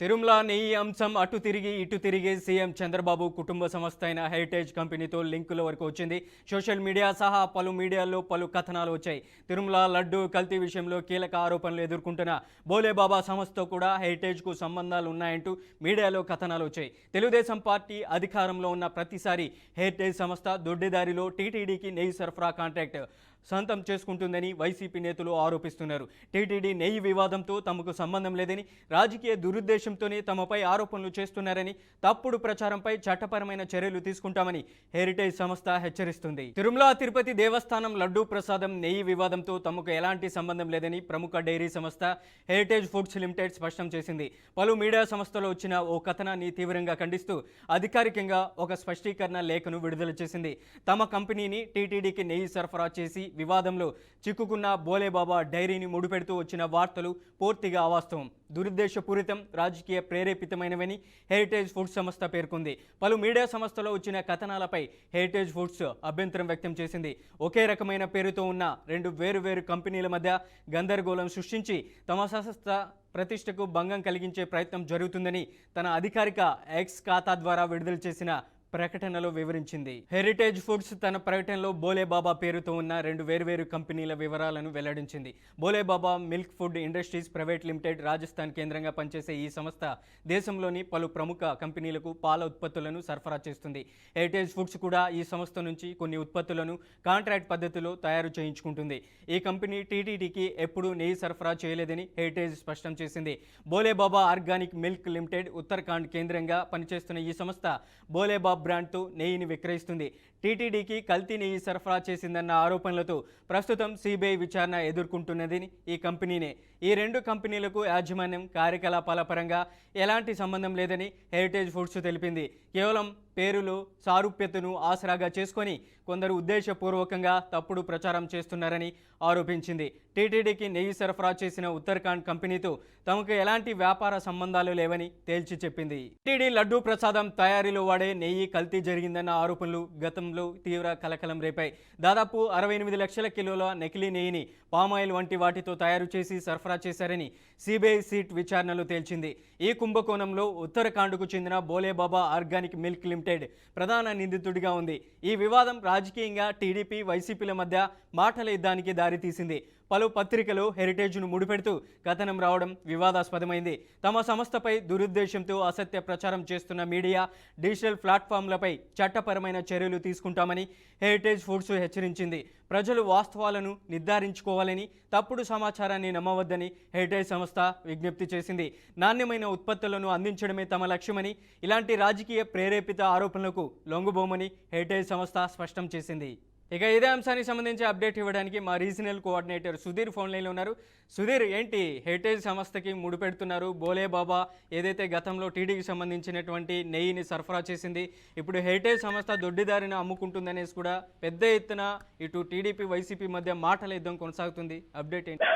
తిరుమల నెయ్యి అంశం అటు తిరిగి ఇటు తిరిగి సీఎం చంద్రబాబు కుటుంబ సంస్థ అయిన హెరిటేజ్ కంపెనీతో లింకుల వరకు వచ్చింది. సోషల్ మీడియా సహా పలు మీడియాల్లో పలు కథనాలు వచ్చాయి. తిరుమల లడ్డు కల్తీ విషయంలో కీలక ఆరోపణలు ఎదుర్కొంటున్న బోలేబాబా సంస్థతో కూడా హెరిటేజ్కు సంబంధాలు ఉన్నాయంటూ మీడియాలో కథనాలు వచ్చాయి. తెలుగుదేశం పార్టీ అధికారంలో ఉన్న ప్రతిసారి హెరిటేజ్ సంస్థ దొడ్డిదారిలో టీటీడీకి నెయ్యి సరఫరా కాంట్రాక్ట్ సొంతం చేసుకుంటుందని వైసీపీ నేతలు ఆరోపిస్తున్నారు. టీటీడీ నెయ్యి వివాదంతో తమకు సంబంధం లేదని, రాజకీయ దురుద్దేశంతోనే తమపై ఆరోపణలు చేస్తున్నారని, తప్పుడు ప్రచారంపై చట్టపరమైన చర్యలు తీసుకుంటామని హెరిటేజ్ సంస్థ హెచ్చరిస్తుంది. తిరుమల తిరుపతి దేవస్థానం లడ్డూ ప్రసాదం నెయ్యి వివాదంతో తమకు ఎలాంటి సంబంధం లేదని ప్రముఖ డైరీ సంస్థ హెరిటేజ్ ఫుడ్స్ లిమిటెడ్ స్పష్టం చేసింది. పలు మీడియా సంస్థలు వచ్చిన ఓ కథనాన్ని తీవ్రంగా ఖండిస్తూ అధికారికంగా ఒక స్పష్టీకరణ లేఖను విడుదల చేసింది. తమ కంపెనీని టీటీడీకి నెయ్యి సరఫరా చేసి వివాదంలో చిక్కుకున్న బోలేబాబా డైరీని ముడిపెడుతూ వచ్చిన వార్తలు పూర్తిగా అవాస్తవం, దురుద్దేశపూరితం, రాజకీయ ప్రేరేపితమైనవని హెరిటేజ్ ఫుడ్స్ సంస్థ పేర్కొంది. పలు మీడియా సంస్థలో వచ్చిన కథనాలపై హెరిటేజ్ ఫుడ్స్ అభ్యంతరం వ్యక్తం చేసింది. ఒకే రకమైన పేరుతో ఉన్న రెండు వేరు కంపెనీల మధ్య గందరగోళం సృష్టించి తమ సంస్థ ప్రతిష్టకు భంగం కలిగించే ప్రయత్నం జరుగుతుందని తన అధికారిక ఎక్స్ ఖాతా ద్వారా విడుదల చేసిన ప్రకటనలో వివరించింది. హెరిటేజ్ ఫుడ్స్ తన ప్రకటనలో బోలేబాబా పేరుతో ఉన్న రెండు వేర్వేరు కంపెనీల వివరాలను వెల్లడించింది. Bhole Baba milk food industries private limited Rajasthan కేంద్రంగా పనిచేసే ఈ సంస్థ దేశంలోని పలు ప్రముఖ కంపెనీలకు పాల ఉత్పత్తులను సరఫరా చేస్తుంది. హెరిటేజ్ ఫుడ్స్ కూడా ఈ సంస్థ నుంచి కొన్ని ఉత్పత్తులను కాంట్రాక్ట్ పద్ధతిలో తయారు చేయించుకుంటుంది. ఈ కంపెనీ టీటీడీకి ఎప్పుడూ నెయ్యి సరఫరా చేయలేదని హెరిటేజ్ స్పష్టం చేసింది. Bhole Baba organic milk limited Uttarakhand కేంద్రంగా పనిచేస్తున్న ఈ సంస్థ బోలేబాబా బ్రాండ్తో నెయ్యిని విక్రయిస్తుంది. టీటీడీకి కల్తీ నెయ్యి సరఫరా చేసిందన్న ఆరోపణలతో ప్రస్తుతం సిబిఐ విచారణ ఎదుర్కొంటున్నదని ఈ కంపెనీనే. ఈ రెండు కంపెనీలకు యాజమాన్యం కార్యకలాపాల పరంగా ఎలాంటి సంబంధం లేదని హెరిటేజ్ ఫుడ్స్ తెలిపింది. కేవలం పేరులో సారూప్యతను ఆసరాగా చేసుకొని కొందరు ఉద్దేశపూర్వకంగా తప్పుడు ప్రచారం చేస్తున్నారని ఆరోపించింది. టీటీడీకి నెయ్యి సరఫరా చేసిన ఉత్తరాఖండ్ కంపెనీతో తమకు ఎలాంటి వ్యాపార సంబంధాలు లేవని తేల్చి చెప్పింది. టీటీడీ లడ్డూ ప్రసాదం తయారీలో వాడే నెయ్యి కల్తీ జరిగిందన్న ఆరోపణలు గతంలో తీవ్ర కలకలం రేపాయి. దాదాపు 68 లక్షల కిలోల నకిలీ నెయ్యిని పామాయిల్ వంటి వాటితో తయారు చేసి సరఫరా చేశారని సిబిఐ సీట్ విచారణలో తేల్చింది. ఈ కుంభకోణంలో ఉత్తరాఖండ్కు చెందిన బోలేబాబా ఆర్గానిక్ మిల్క్ లిమిటెడ్ ప్రధాన నిందితుడిగా ఉంది. ఈ వివాదం రాజకీయంగా టీడీపీ వైసీపీల మధ్య మాటల యుద్ధానికి దారితీసింది. పలు పత్రికలు హెరిటేజ్ను ముడిపెడుతూ కథనం రావడం వివాదాస్పదమైంది. తమ సంస్థపై దురుద్దేశంతో అసత్య ప్రచారం చేస్తున్న మీడియా, డిజిటల్ ప్లాట్ఫామ్లపై చట్టపరమైన చర్యలు తీసుకుంటామని హెరిటేజ్ ఫుడ్స్ హెచ్చరించింది. ప్రజలు వాస్తవాలను నిర్ధారించుకోవాలని, తప్పుడు సమాచారాన్ని నమ్మవద్దని హెరిటేజ్ సంస్థ విజ్ఞప్తి చేసింది. నాణ్యమైన ఉత్పత్తులను అందించడమే తమ లక్ష్యమని, ఇలాంటి రాజకీయ ప్రేరేపిత ఆరోపణలకు లొంగుబోమని హెరిటేజ్ సంస్థ స్పష్టం చేసింది. ఇక ఇదే అంశానికి సంబంధించి అప్డేట్ ఇవ్వడానికి మా రీజనల్ కోఆర్డినేటర్ సుధీర్ ఫోన్ లైన్లో ఉన్నారు. సుధీర్, ఏంటి హెరిటేజ్ సంస్థకి ముడిపెడుతున్నారు? బోలేబాబా ఏదైతే గతంలో టీడీకి సంబంధించినటువంటి నెయ్యిని సరఫరా చేసింది, ఇప్పుడు హెరిటేజ్ సంస్థ దొడ్డిదారిని అమ్ముకుంటుందనేసి కూడా పెద్ద ఎత్తున ఇటు టీడీపీ వైసీపీ మధ్య మాటల యుద్ధం కొనసాగుతుంది. అప్డేట్ ఏంటి?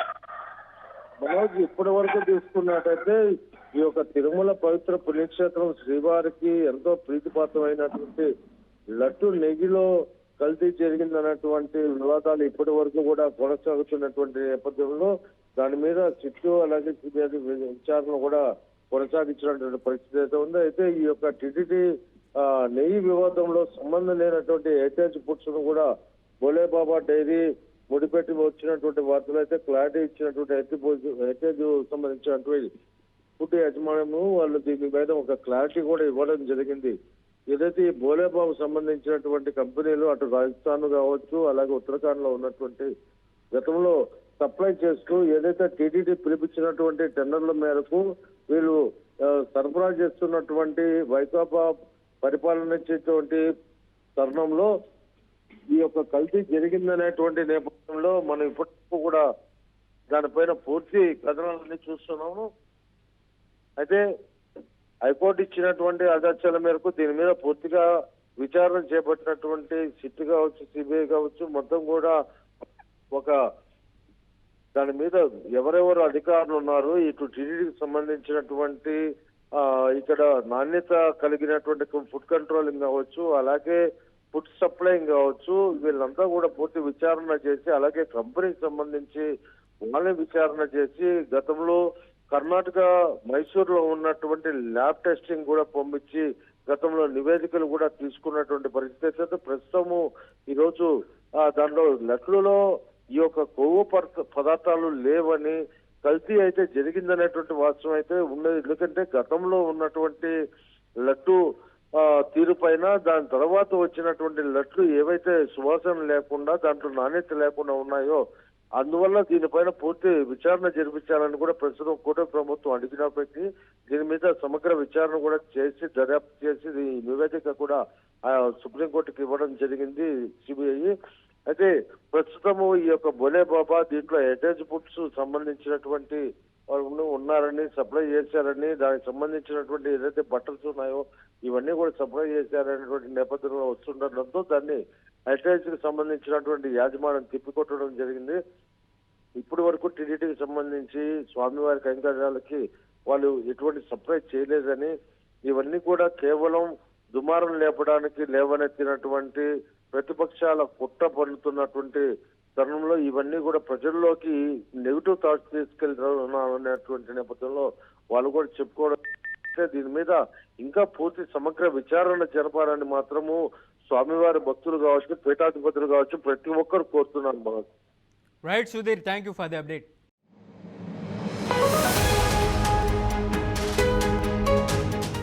మనోజ్, ఇప్పటి వరకు తీసుకున్నట్టయితే ఈ యొక్క తిరుమల పవిత్ర పుణ్యక్షేత్రం శ్రీవారికి ఎంతో ప్రీతిపాత్రమైనటువంటి లడ్డు నెయ్యిలో కల్తీ జరిగిందన్నటువంటి వివాదాలు ఇప్పటి వరకు కూడా కొనసాగుతున్నటువంటి నేపథ్యంలో దాని మీద సిట్టు అలాగే సిబిఐ విచారణ కూడా కొనసాగించినటువంటి పరిస్థితి అయితే ఉంది. అయితే ఈ యొక్క టిటిడి నెయ్యి వివాదంలో సంబంధం లేనటువంటి హెరిటేజ్ ఫుడ్స్ ను కూడా బోలేబాబా డైరీ ముడిపెట్టి వచ్చినటువంటి వార్తలు అయితే క్లారిటీ ఇచ్చినటువంటి హెరిటేజ్ సంబంధించినటువంటి ఫుడ్ యజమానము వాళ్ళు దీని మీద ఒక క్లారిటీ కూడా ఇవ్వడం జరిగింది. ఏదైతే ఈ బోలేబాబు సంబంధించినటువంటి కంపెనీలు అటు రాజస్థాన్ కావచ్చు అలాగే ఉత్తరాఖండ్ లో ఉన్నటువంటి గతంలో సప్లై చేస్తూ ఏదైతే టీటీడీ పిలిపించినటువంటి టెండర్ల మేరకు వీళ్ళు సరఫరా చేస్తున్నటువంటి వైకాపా పరిపాలన ఇచ్చేటువంటి తరుణంలో ఈ యొక్క కల్తీ జరిగిందనేటువంటి నేపథ్యంలో మనం ఇప్పటికీ కూడా దానిపైన పూర్తి కథనాలన్నీ చూస్తున్నాము. అయితే హైకోర్టు ఇచ్చినటువంటి ఆదేశాల మేరకు దీని మీద పూర్తిగా విచారణ చేపట్టినటువంటి సిట్ కావచ్చు, సిబిఐ కావచ్చు, మొత్తం కూడా ఒక దాని మీద ఎవరెవరు అధికారులు ఉన్నారు, ఇటు టీటీడీకి సంబంధించినటువంటి ఇక్కడ నాణ్యత కలిగినటువంటి ఫుడ్ కంట్రోలింగ్ కావచ్చు, అలాగే ఫుడ్ సప్లైయింగ్ కావచ్చు, వీళ్ళంతా కూడా పూర్తి విచారణ చేసి అలాగే కంపెనీకి సంబంధించి వాళ్ళని విచారణ చేసి గతంలో కర్ణాటక మైసూరులో ఉన్నటువంటి ల్యాబ్ టెస్టింగ్ కూడా పంపించి గతంలో నివేదికలు కూడా తీసుకున్నటువంటి పరిస్థితి అయితే ప్రస్తుతము ఈరోజు దాంట్లో లడ్డులో ఈ యొక్క కొవ్వు పదార్థాలు లేవని, కల్తీ అయితే జరిగిందనేటువంటి వాస్తవం అయితే ఉన్నది. ఎందుకంటే గతంలో ఉన్నటువంటి లడ్డు తీరు పైన దాని తర్వాత వచ్చినటువంటి లడ్లు ఏవైతే సువాసన లేకుండా దాంట్లో నాణ్యత లేకుండా ఉన్నాయో అందువల్ల దీనిపైన పూర్తి విచారణ జరిపించాలని కూడా ప్రస్తుతం కూటమి ప్రభుత్వం అడిగినప్పటికీ దీని మీద సమగ్ర విచారణ కూడా చేసి దర్యాప్తు చేసి ఈ నివేదిక కూడా సుప్రీంకోర్టుకి ఇవ్వడం జరిగింది సిబిఐ. అయితే ప్రస్తుతము ఈ యొక్క బోలే బాబా దీంట్లో హెరిటేజ్ ఫుడ్స్ సంబంధించినటువంటి వాళ్ళు ఉన్నారని, సప్లై చేశారని, దానికి సంబంధించినటువంటి ఏదైతే బట్టల్స్ ఉన్నాయో ఇవన్నీ కూడా సప్లై చేశారనేటువంటి నేపథ్యంలో వస్తుండటంతో దాన్ని హెరిటేజ్ కి సంబంధించినటువంటి యాజమాన్యం తిప్పికొట్టడం జరిగింది. ఇప్పటి వరకు టీడీటీకి సంబంధించి స్వామివారి కైంకర్యాలకి వాళ్ళు ఎటువంటి సప్లై చేయలేదని, ఇవన్నీ కూడా కేవలం దుమారం లేపడానికి లేవనెత్తినటువంటి ప్రతిపక్షాల కుట్ర పన్నుతున్నటువంటి తరుణంలో ఇవన్నీ కూడా ప్రజల్లోకి నెగిటివ్ థాట్స్ తీసుకెళ్తున్నటువంటి నేపథ్యంలో వాళ్ళు కూడా చెప్పుకోవడం. దీని మీద ఇంకా పూర్తి సమగ్ర విచారణ జరపాలని మాత్రము స్వామివారి భక్తులు కావచ్చు, పీఠాధిపతులు కావచ్చు, ప్రతి ఒక్కరు కోరుతున్నారు. Right Sudheer, thank you for the update.